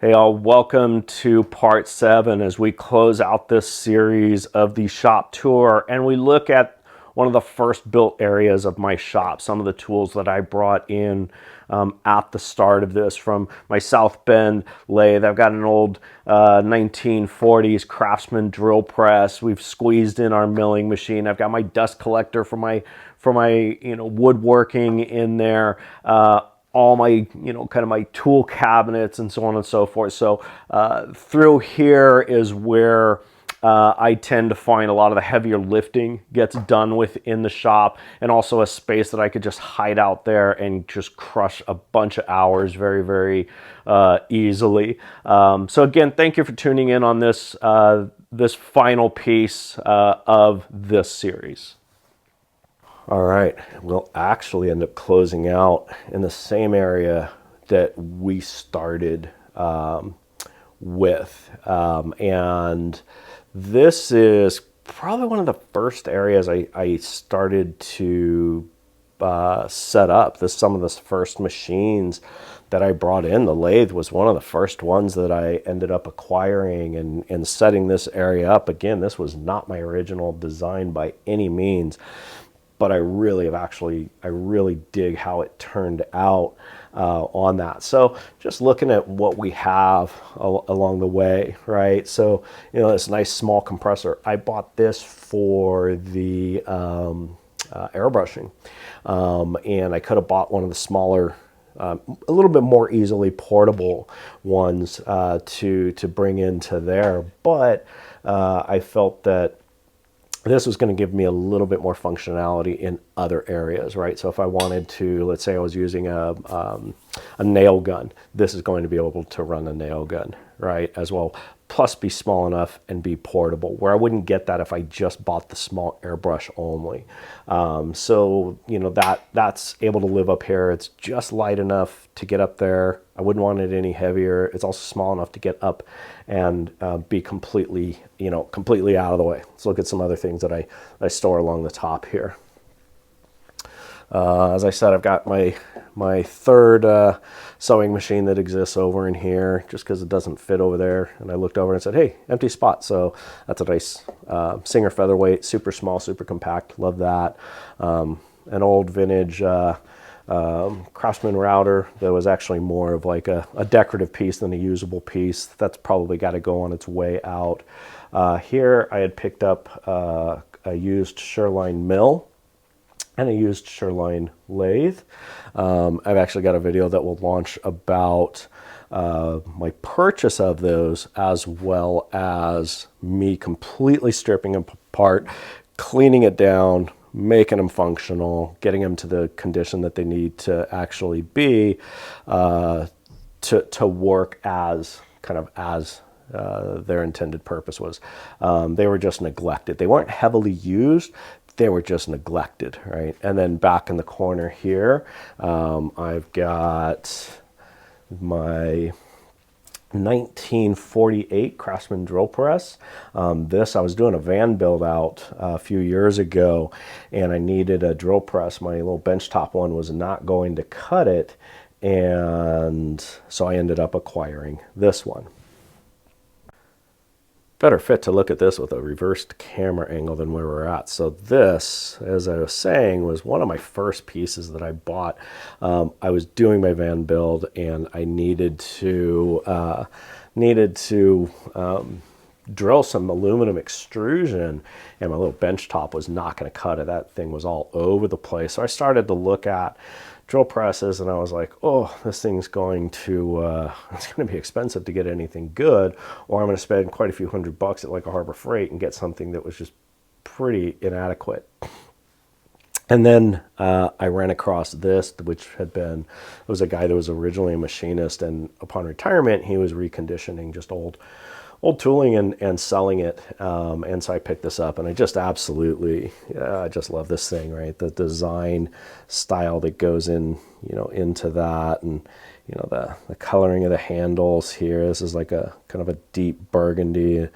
Hey all, welcome to part 7 as we close out this series of the shop tour and we look at one of the first built areas of my shop, some of the tools that I brought in at the start of this from my Southbend lathe. I've got an old 1940s Craftsman drill press. We've squeezed in our milling machine. I've got my dust collector for my woodworking in there. All my, kind of my tool cabinets and so on and so forth. So through here is where I tend to find a lot of the heavier lifting gets done within the shop, and also a space that I could just hide out there and just crush a bunch of hours very, very easily. So again, thank you for tuning in on this, this final piece of this series. All right, we'll actually end up closing out in the same area that we started with. And this is probably one of the first areas I started to set up. Some of the first machines that I brought in. The lathe was one of the first ones that I ended up acquiring and setting this area up. Again, this was not my original design by any means, but I really dig how it turned out on that. So just looking at what we have along the way, right? So, this nice small compressor. I bought this for the airbrushing, and I could have bought one of the smaller, a little bit more easily portable ones to bring into there, but I felt that this was going to give me a little bit more functionality in other areas, right? So if I wanted to, let's say I was using a nail gun, this is going to be able to run a nail gun, right, as well, plus be small enough and be portable, where I wouldn't get that if I just bought the small airbrush only. So, that's able to live up here. It's just light enough to get up there. I wouldn't want it any heavier. It's also small enough to get up and be completely, completely out of the way. Let's look at some other things that I store along the top here. As I said, I've got my third sewing machine that exists over in here, just because it doesn't fit over there. And I looked over and said, hey, empty spot. So that's a nice Singer featherweight, super small, super compact. Love that. An old vintage Craftsman router that was actually more of like a decorative piece than a usable piece. That's probably got to go on its way out. Here I had picked up a used Sherline mill and a used Sherline lathe. I've actually got a video that will launch about my purchase of those, as well as me completely stripping them apart, cleaning it down, making them functional, getting them to the condition that they need to actually be to work as their intended purpose was. They were just neglected. They weren't heavily used. They were just neglected, right? And then back in the corner here, I've got my 1948 Craftsman drill press. I was doing a van build out a few years ago, and I needed a drill press. My little benchtop one was not going to cut it, and so I ended up acquiring this one. Better fit to look at this with a reversed camera angle than where we're at. So this, as I was saying, was one of my first pieces that I bought. I was doing my van build, and I needed to drill some aluminum extrusion, and my little bench top was not going to cut it. That thing was all over the place. So I started to look at drill presses, and I was like, oh, this thing's going to it's going to be expensive to get anything good, or I'm going to spend quite a few $100 at like a Harbor Freight and get something that was just pretty inadequate. And then I ran across this, which it was a guy that was originally a machinist, and upon retirement he was reconditioning just old tooling and selling it, and so I picked this up, and I just absolutely, I just love this thing, right? The design style that goes in, into that, and the coloring of the handles here. This is like a kind of a deep burgundy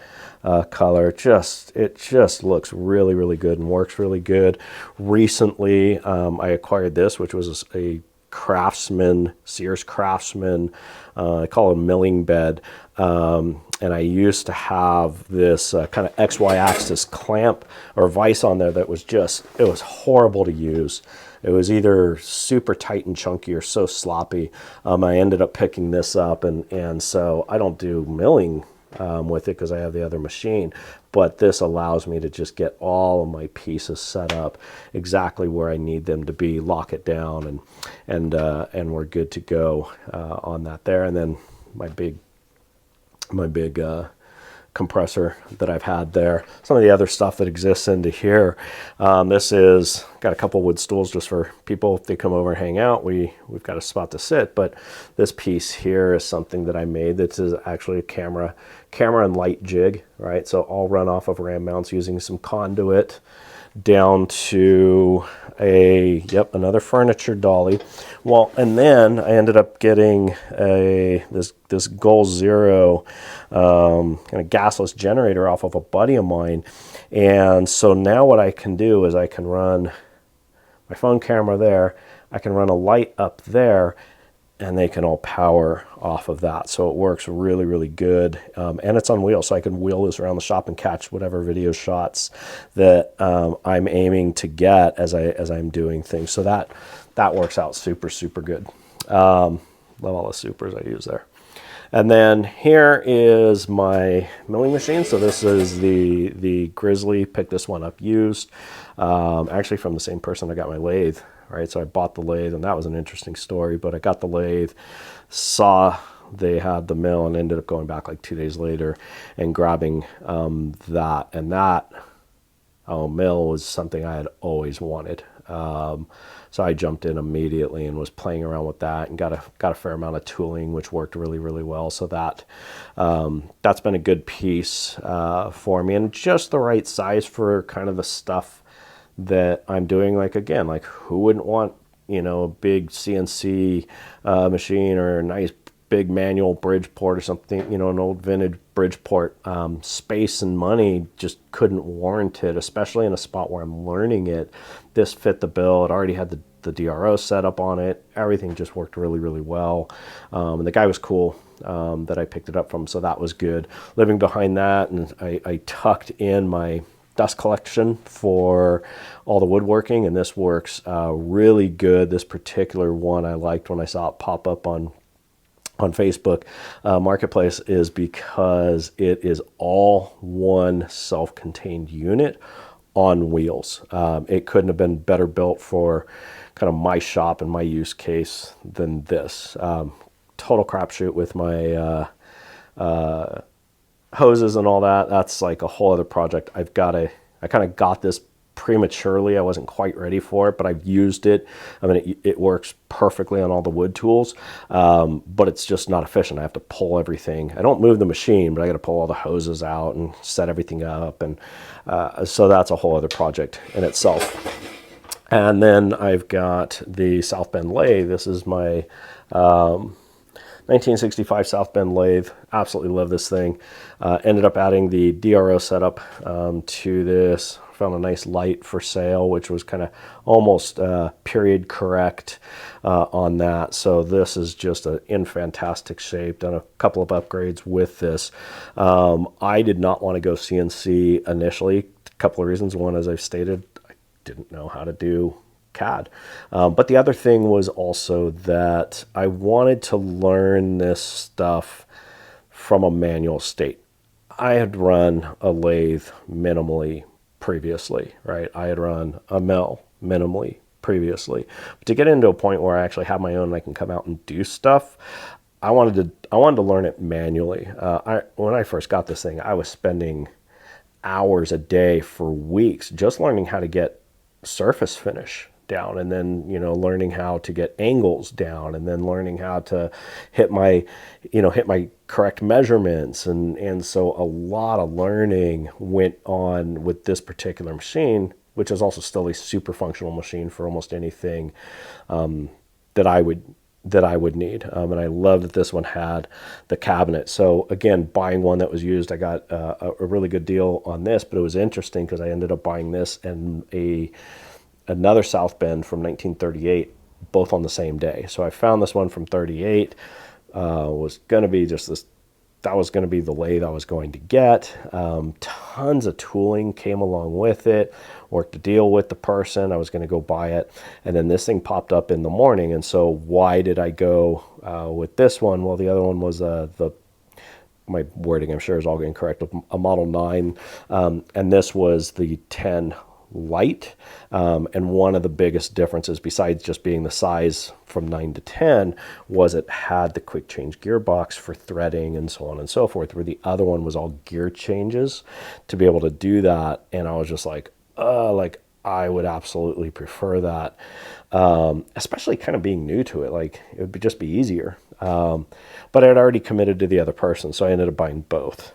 color. It just looks really, really good and works really good. Recently, I acquired this, which was a Craftsman, Sears Craftsman. I call it a milling bed. And I used to have this kind of XY axis clamp or vise on there that was just, it was horrible to use. It was either super tight and chunky or so sloppy. I ended up picking this up, and so I don't do milling with it because I have the other machine, but this allows me to just get all of my pieces set up exactly where I need them to be, lock it down, and we're good to go on that there. And then my big compressor that I've had there. Some of the other stuff that exists into here. This is got a couple wood stools just for people if they come over and hang out. We've got a spot to sit, but this piece here is something that I made. This is actually a camera and light jig, right? So all run off of ram mounts using some conduit down to another furniture dolly. Well, and then I ended up getting this Goal Zero kind of gasless generator off of a buddy of mine. And so now what I can do is I can run my phone camera there, I can run a light up there, and they can all power off of that. So it works really, really good. And it's on wheels, so I can wheel this around the shop and catch whatever video shots that I'm aiming to get as I'm doing things. So that works out super, super good. Love all the supers I use there. And then here is my milling machine. So this is the Grizzly. Picked this one up used, actually from the same person I got my lathe. Right, so I bought the lathe, and that was an interesting story, but I got the lathe, saw they had the mill, and ended up going back like 2 days later and grabbing that. And that mill was something I had always wanted. So I jumped in immediately and was playing around with that and got a fair amount of tooling, which worked really, really well. So that's been a good piece for me, and just the right size for kind of the stuff that I'm doing. Like, again, like who wouldn't want, a big CNC machine or a nice big manual Bridgeport or something, an old vintage Bridgeport. Space and money just couldn't warrant it, especially in a spot where I'm learning it. This fit the bill. It already had the DRO set up on it. Everything just worked really, really well. And the guy was cool that I picked it up from, so that was good. Living behind that, and I tucked in my dust collection for all the woodworking, and this works really good. This particular one I liked when I saw it pop up on Facebook Marketplace is because it is all one self-contained unit on wheels. It couldn't have been better built for kind of my shop and my use case than this. Total crapshoot with my hoses and all that. That's like a whole other project. I kind of got this prematurely. I wasn't quite ready for it, but I've used it. I mean, it works perfectly on all the wood tools, but it's just not efficient. I have to pull everything. I don't move the machine, but I got to pull all the hoses out and set everything up. And so that's a whole other project in itself. And then I've got the Southbend lathe. This is my 1965 Southbend lathe. Absolutely love this thing. Ended up adding the DRO setup to this. Found a nice light for sale, which was kind of almost period correct on that. So this is just in fantastic shape. Done a couple of upgrades with this. I did not want to go CNC initially. A couple of reasons. One, as I've stated, I didn't know how to do CAD. But the other thing was also that I wanted to learn this stuff from a manual state. I had run a lathe minimally previously, right? I had run a mill minimally previously. But to get into a point where I actually have my own and I can come out and do stuff, I wanted to learn it manually. When I first got this thing, I was spending hours a day for weeks just learning how to get surface finish down, and then learning how to get angles down, and then learning how to hit my correct measurements, and so a lot of learning went on with this particular machine, which is also still a super functional machine for almost anything that I would need. And I love that this one had the cabinet. So again, buying one that was used, I got a really good deal on this, but it was interesting because I ended up buying this and another Southbend from 1938 both on the same day. So I found this one from 38, was going to be just this, that was going to be the lathe I was going to get. Tons of tooling came along with it, worked a deal with the person, I was going to go buy it, and then this thing popped up in the morning. And so why did I go with this one? Well, the other one was my wording I'm sure is all incorrect, a Model 9, and this was the 10 Light, and one of the biggest differences, besides just being the size from 9 to 10, was it had the quick change gearbox for threading and so on and so forth, where the other one was all gear changes to be able to do that. And I was just like I would absolutely prefer that, especially kind of being new to it. Like, it would just be easier, but I'd already committed to the other person, so I ended up buying both.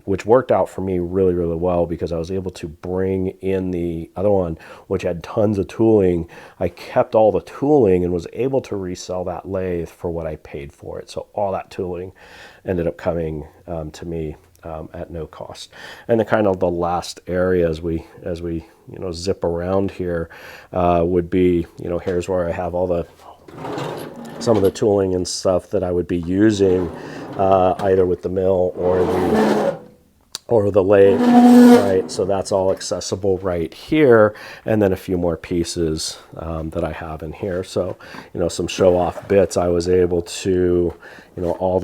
Which worked out for me really, really well, because I was able to bring in the other one, which had tons of tooling. I kept all the tooling and was able to resell that lathe for what I paid for it. So all that tooling ended up coming to me at no cost. And the kind of the last area as we zip around here would be, here's where I have all some of the tooling and stuff that I would be using either with the mill or the lathe, right? So that's all accessible right here, and then a few more pieces that I have in here. So, some show-off bits. I was able to, all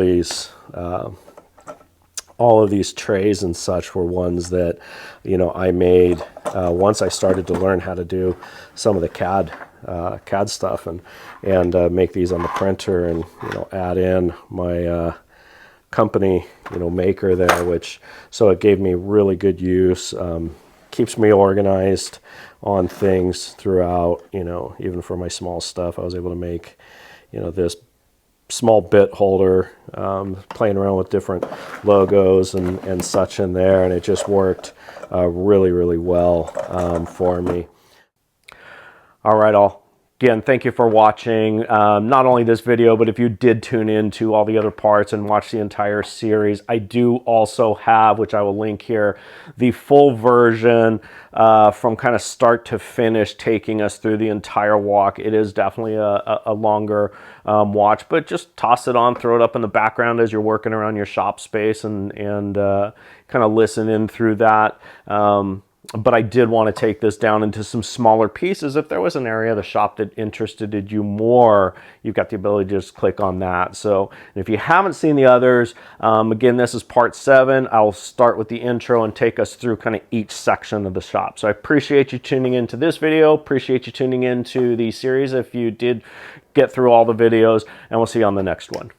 of these trays and such were ones that, I made once I started to learn how to do some of the CAD stuff and make these on the printer, and add in my company maker there, which so it gave me really good use, keeps me organized on things throughout. Even for my small stuff, I was able to make this small bit holder, playing around with different logos and such in there, and it just worked really, really well for me. All right, all. Again, thank you for watching not only this video, but if you did tune in to all the other parts and watch the entire series, I do also have, which I will link here, the full version from kind of start to finish, taking us through the entire walk. It is definitely a longer watch, but just toss it on, throw it up in the background as you're working around your shop space and kind of listen in through that. But I did want to take this down into some smaller pieces. If there was an area of the shop that interested you more, you've got the ability to just click on that. So if you haven't seen the others, again, this is part 7. I'll start with the intro and take us through kind of each section of the shop. So I appreciate you tuning into this video. Appreciate you tuning into the series if you did get through all the videos, and we'll see you on the next one.